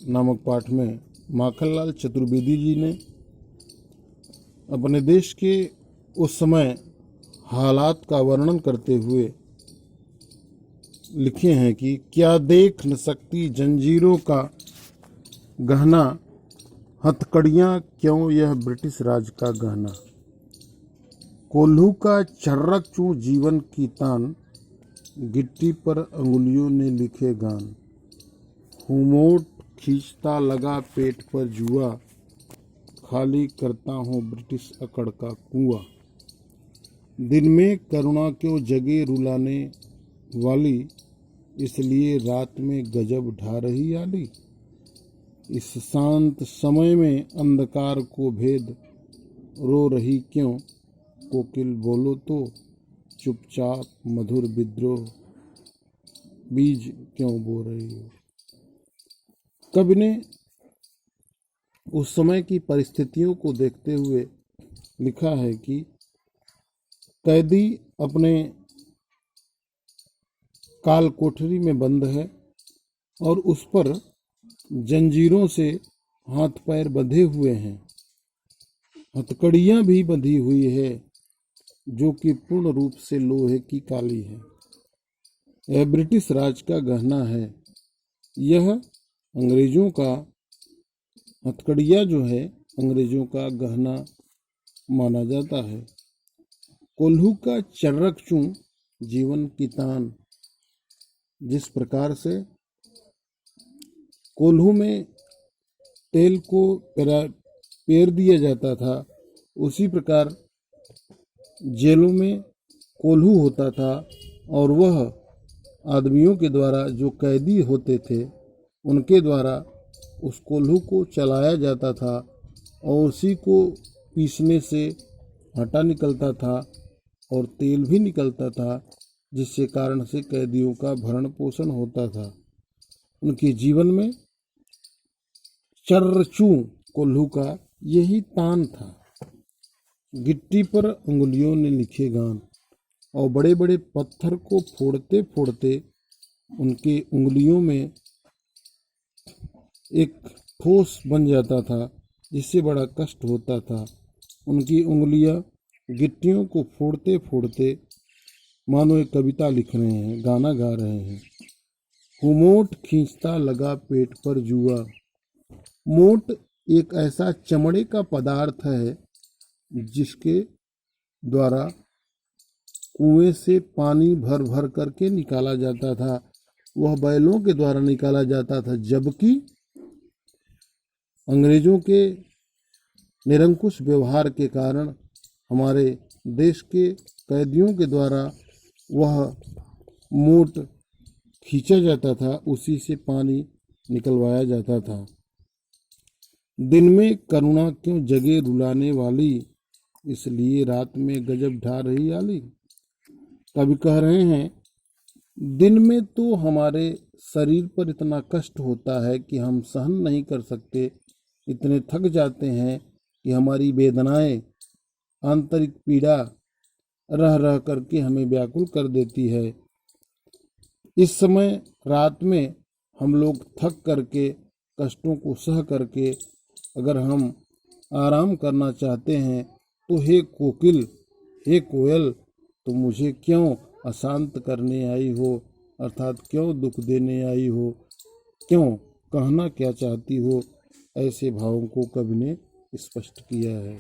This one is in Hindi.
नामक पाठ में माखनलाल चतुर्वेदी जी ने अपने देश के उस समय हालात का वर्णन करते हुए लिखे हैं कि क्या देख न सकती जंजीरों का गहना, हथकड़ियाँ क्यों यह ब्रिटिश राज का गहना। कोल्हू का छर्रक चूं जीवन की तान, गिट्टी पर अंगुलियों ने लिखे गान। हुमोट खींचता लगा पेट पर जुआ, खाली करता हूँ ब्रिटिश अकड़ का कुआं। दिन में करुणा क्यों जगे रुलाने वाली, इसलिए रात में गजब ढा रही आली। इस शांत समय में अंधकार को भेद, रो रही क्यों कोकिल बोलो तो, चुपचाप मधुर विद्रोह बीज क्यों बो रही हो। कवि ने उस समय की परिस्थितियों को देखते हुए लिखा है कि कैदी अपने काल कोठरी में बंद है और उस पर जंजीरों से हाथ पैर बंधे हुए हैं, हथकड़ियाँ भी बंधी हुई है जो कि पूर्ण रूप से लोहे की काली है। यह ब्रिटिश राज का गहना है। यह अंग्रेजों का हथकड़ियाँ जो है अंग्रेजों का गहना माना जाता है। कोल्हू का चर्रक चूं जीवन की तान, जिस प्रकार से कोल्हू में तेल को पेर दिया जाता था, उसी प्रकार जेलों में कोल्हू होता था और वह आदमियों के द्वारा, जो कैदी होते थे, उनके द्वारा उस कोल्हू को चलाया जाता था और उसी को पीसने से आटा निकलता था और तेल भी निकलता था, जिससे कारण से कैदियों का भरण पोषण होता था। उनके जीवन में चर्रचू कोल्हू का यही तान था। गिट्टी पर अंगुलियों ने लिखे गान, और बड़े बड़े पत्थर को फोड़ते फोड़ते उनके उंगलियों में एक ठोस बन जाता था, जिससे बड़ा कष्ट होता था। उनकी उंगलियां गिट्टियों को फोड़ते फोड़ते मानो एक कविता लिख रहे हैं, गाना गा रहे हैं। हुमोट खींचता लगा पेट पर जुआ। मोट एक ऐसा चमड़े का पदार्थ है जिसके द्वारा कुएं से पानी भर भर करके निकाला जाता था। वह बैलों के द्वारा निकाला जाता था, जबकि अंग्रेजों के निरंकुश व्यवहार के कारण हमारे देश के कैदियों के द्वारा वह मोट खींचा जाता था, उसी से पानी निकलवाया जाता था। दिन में करुणा क्यों जगे रुलाने वाली, इसलिए रात में गजब ढा रही आली। कवि कह रहे हैं, दिन में तो हमारे शरीर पर इतना कष्ट होता है कि हम सहन नहीं कर सकते, इतने थक जाते हैं कि हमारी वेदनाएं, आंतरिक पीड़ा रह रह करके हमें व्याकुल कर देती है। इस समय रात में हम लोग थक करके, कष्टों को सह करके अगर हम आराम करना चाहते हैं तो हे कोकिल, हे कोयल, तो मुझे क्यों अशांत करने आई हो, अर्थात क्यों दुख देने आई हो, क्यों कहना क्या चाहती हो। ऐसे भावों को कवि ने स्पष्ट किया है।